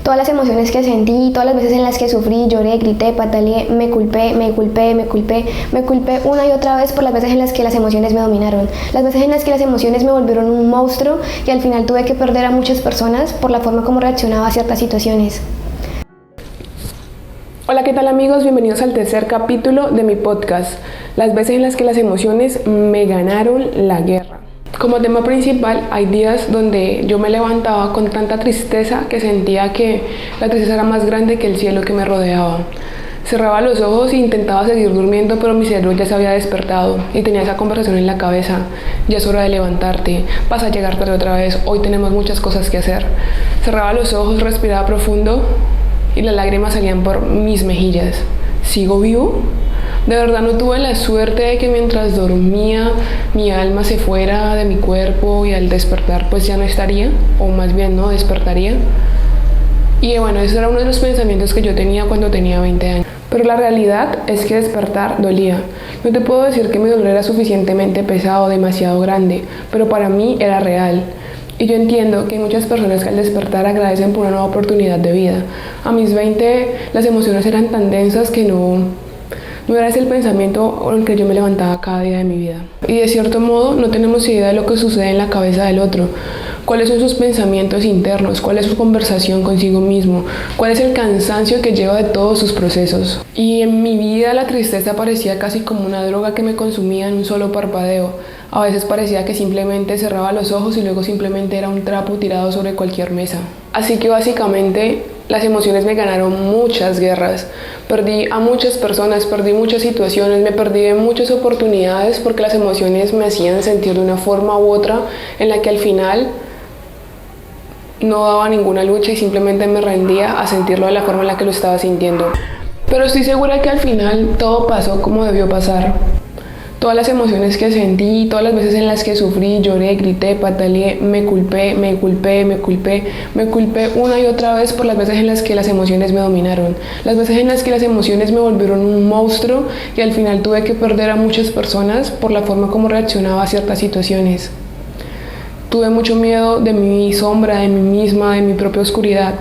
Todas las emociones que sentí, todas las veces en las que sufrí, lloré, grité, pataleé, me culpé una y otra vez por las veces en las que las emociones me dominaron, las veces en las que las emociones me volvieron un monstruo y al final tuve que perder a muchas personas por la forma como reaccionaba a ciertas situaciones. Hola, ¿qué tal amigos? Bienvenidos al tercer capítulo de mi podcast, las veces en las que las emociones me ganaron la guerra. Como tema principal, hay días donde yo me levantaba con tanta tristeza que sentía que la tristeza era más grande que el cielo que me rodeaba. Cerraba los ojos e intentaba seguir durmiendo, pero mi cerebro ya se había despertado y tenía esa conversación en la cabeza. Ya es hora de levantarte, vas a llegar tarde otra vez, hoy tenemos muchas cosas que hacer. Cerraba los ojos, respiraba profundo y las lágrimas salían por mis mejillas. ¿Sigo vivo? De verdad no tuve la suerte de que mientras dormía mi alma se fuera de mi cuerpo y al despertar pues ya no estaría, o más bien no despertaría. Y bueno, ese era uno de los pensamientos que yo tenía cuando tenía 20 años. Pero la realidad es que despertar dolía. No te puedo decir que mi dolor era suficientemente pesado, demasiado grande, pero para mí era real. Y yo entiendo que hay muchas personas que al despertar agradecen por una nueva oportunidad de vida. A mis 20 las emociones eran tan densas que no era ese el pensamiento con el que yo me levantaba cada día de mi vida. Y de cierto modo no tenemos idea de lo que sucede en la cabeza del otro. ¿Cuáles son sus pensamientos internos? ¿Cuál es su conversación consigo mismo? ¿Cuál es el cansancio que lleva de todos sus procesos? Y en mi vida la tristeza parecía casi como una droga que me consumía en un solo parpadeo. A veces parecía que simplemente cerraba los ojos y luego simplemente era un trapo tirado sobre cualquier mesa. Así que básicamente las emociones me ganaron muchas guerras. Perdí a muchas personas, perdí muchas situaciones, me perdí de muchas oportunidades porque las emociones me hacían sentir de una forma u otra en la que al final no daba ninguna lucha y simplemente me rendía a sentirlo de la forma en la que lo estaba sintiendo. Pero estoy segura que al final todo pasó como debió pasar. Todas las emociones que sentí, todas las veces en las que sufrí, lloré, grité, pataleé, me culpé una y otra vez por las veces en las que las emociones me dominaron, las veces en las que las emociones me volvieron un monstruo y al final tuve que perder a muchas personas por la forma como reaccionaba a ciertas situaciones. Tuve mucho miedo de mi sombra, de mí misma, de mi propia oscuridad,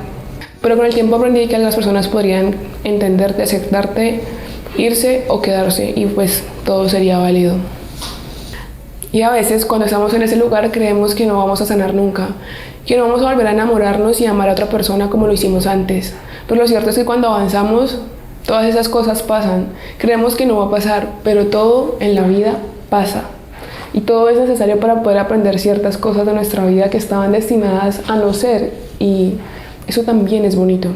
pero con el tiempo aprendí que las personas podrían entenderte, aceptarte, irse o quedarse y pues todo sería válido. Y a veces cuando estamos en ese lugar creemos que no vamos a sanar nunca, que no vamos a volver a enamorarnos y amar a otra persona como lo hicimos antes. Pero lo cierto es que cuando avanzamos todas esas cosas pasan. Creemos que no va a pasar, pero todo en la vida pasa. Y todo es necesario para poder aprender ciertas cosas de nuestra vida que estaban destinadas a no ser, y eso también es bonito.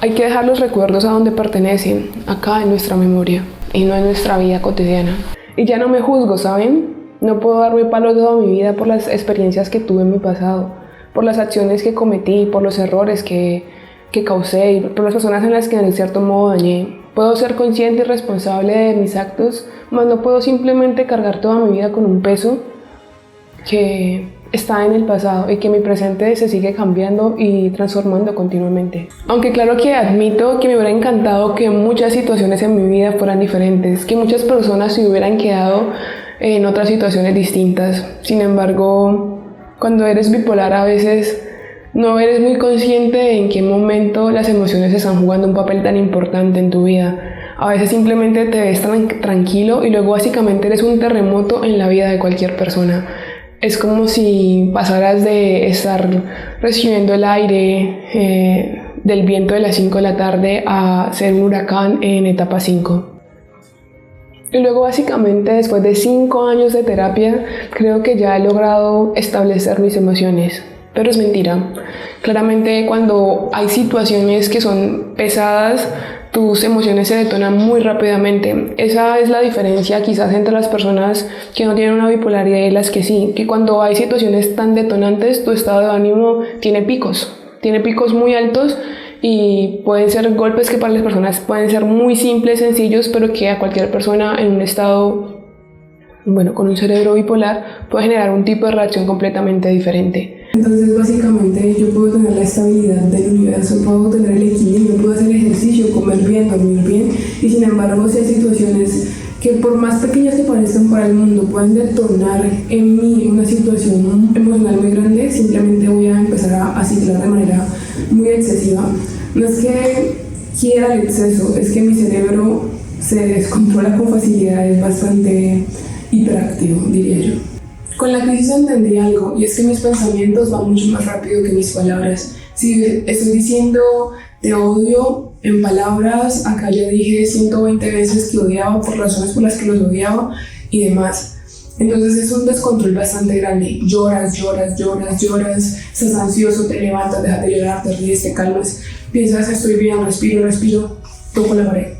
Hay que dejar los recuerdos a donde pertenecen, acá en nuestra memoria, y no en nuestra vida cotidiana. Y ya no me juzgo, ¿saben? No puedo darme palos toda mi vida por las experiencias que tuve en mi pasado, por las acciones que cometí, por los errores que causé y por las personas en las que en cierto modo dañé. Puedo ser consciente y responsable de mis actos, mas no puedo simplemente cargar toda mi vida con un peso que está en el pasado y que mi presente se sigue cambiando y transformando continuamente. Aunque claro que admito que me hubiera encantado que muchas situaciones en mi vida fueran diferentes, que muchas personas se hubieran quedado en otras situaciones distintas. Sin embargo, cuando eres bipolar a veces no eres muy consciente de en qué momento las emociones están jugando un papel tan importante en tu vida. A veces simplemente te ves tranquilo y luego básicamente eres un terremoto en la vida de cualquier persona. Es como si pasaras de estar recibiendo el aire del viento de las 5 de la tarde a ser un huracán en etapa 5. Y luego básicamente después de 5 años de terapia creo que ya he logrado establecer mis emociones. Pero es mentira. Claramente cuando hay situaciones que son pesadas, tus emociones se detonan muy rápidamente. Esa es la diferencia quizás entre las personas que no tienen una bipolaridad y las que sí, que cuando hay situaciones tan detonantes, tu estado de ánimo tiene picos muy altos y pueden ser golpes que para las personas pueden ser muy simples, sencillos, pero que a cualquier persona en un estado, con un cerebro bipolar puede generar un tipo de reacción completamente diferente. Entonces básicamente yo puedo tener la estabilidad del universo, puedo tener el equilibrio, puedo hacer ejercicio, comer bien, dormir bien, y sin embargo si hay situaciones que por más pequeñas que parezcan para el mundo pueden detonar en mí una situación emocional muy grande, simplemente voy a empezar a ciclar de manera muy excesiva. No es que quiera el exceso, es que mi cerebro se descontrola con facilidad, es bastante hiperactivo, diría yo. Con la crisis entendí algo, y es que mis pensamientos van mucho más rápido que mis palabras. Si estoy diciendo te odio en palabras, acá ya dije 120 veces que odiaba por razones por las que los odiaba y demás. Entonces es un descontrol bastante grande. Lloras, estás ansioso, te levantas, dejas de llorar, te ríes, te calmas, piensas estoy bien, respiro, toco la pared,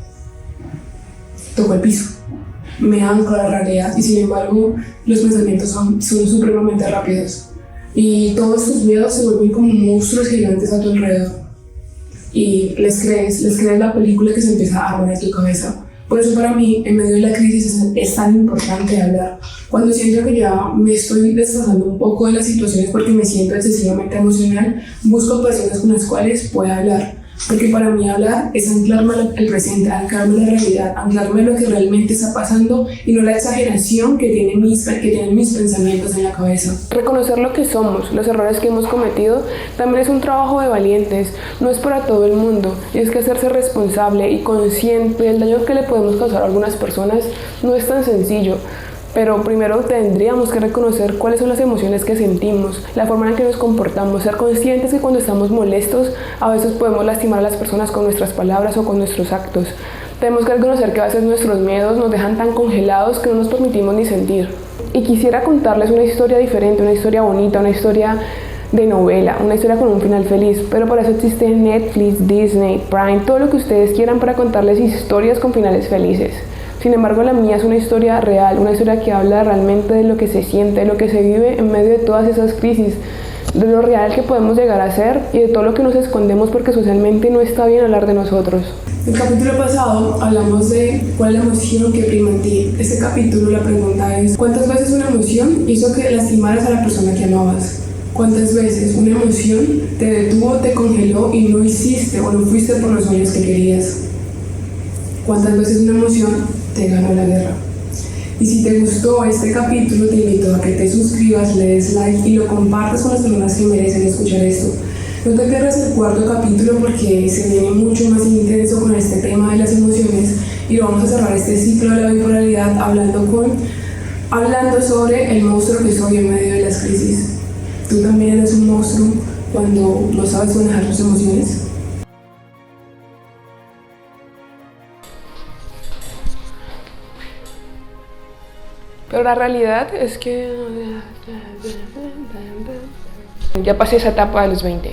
toco el piso, me anclo a la realidad y sin embargo los pensamientos son supremamente rápidos y todos tus miedos se vuelven como monstruos gigantes a tu alrededor y les crees la película que se empieza a armar en tu cabeza. Por eso para mí, en medio de la crisis, es tan importante hablar. Cuando siento que ya me estoy desfasando un poco de las situaciones porque me siento excesivamente emocional, busco personas con las cuales pueda hablar. Porque para mí hablar es anclarme al presente, anclarme a la realidad, anclarme a lo que realmente está pasando y no la exageración que tienen mis pensamientos en la cabeza. Reconocer lo que somos, los errores que hemos cometido, también es un trabajo de valientes, no es para todo el mundo, y es que hacerse responsable y consciente del daño que le podemos causar a algunas personas no es tan sencillo. Pero primero tendríamos que reconocer cuáles son las emociones que sentimos, la forma en que nos comportamos, ser conscientes que cuando estamos molestos a veces podemos lastimar a las personas con nuestras palabras o con nuestros actos. Tenemos que reconocer que a veces nuestros miedos nos dejan tan congelados que no nos permitimos ni sentir. Y quisiera contarles una historia diferente, una historia bonita, una historia de novela, una historia con un final feliz, pero para eso existe Netflix, Disney, Prime, todo lo que ustedes quieran para contarles historias con finales felices. Sin embargo, la mía es una historia real, una historia que habla realmente de lo que se siente, de lo que se vive en medio de todas esas crisis, de lo real que podemos llegar a ser y de todo lo que nos escondemos porque socialmente no está bien hablar de nosotros. En el capítulo pasado hablamos de cuál es la emoción que prima en ti. Este capítulo la pregunta es ¿cuántas veces una emoción hizo que lastimaras a la persona que amabas? ¿Cuántas veces una emoción te detuvo, te congeló y no hiciste o no fuiste por los sueños que querías? ¿Cuántas veces una emoción te ganó la guerra? Y si te gustó este capítulo, te invito a que te suscribas, le des like y lo compartas con las personas que merecen escuchar esto. No te pierdas el cuarto capítulo porque se viene mucho más intenso con este tema de las emociones y vamos a cerrar este ciclo de la bipolaridad hablando sobre el monstruo que soy en medio de las crisis. ¿Tú también eres un monstruo cuando no sabes manejar tus emociones? Pero la realidad es que ya pasé esa etapa de los 20.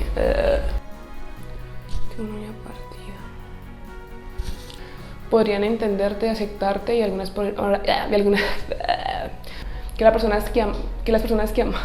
Tengo una uña partida. Podrían entenderte, aceptarte y que las personas que aman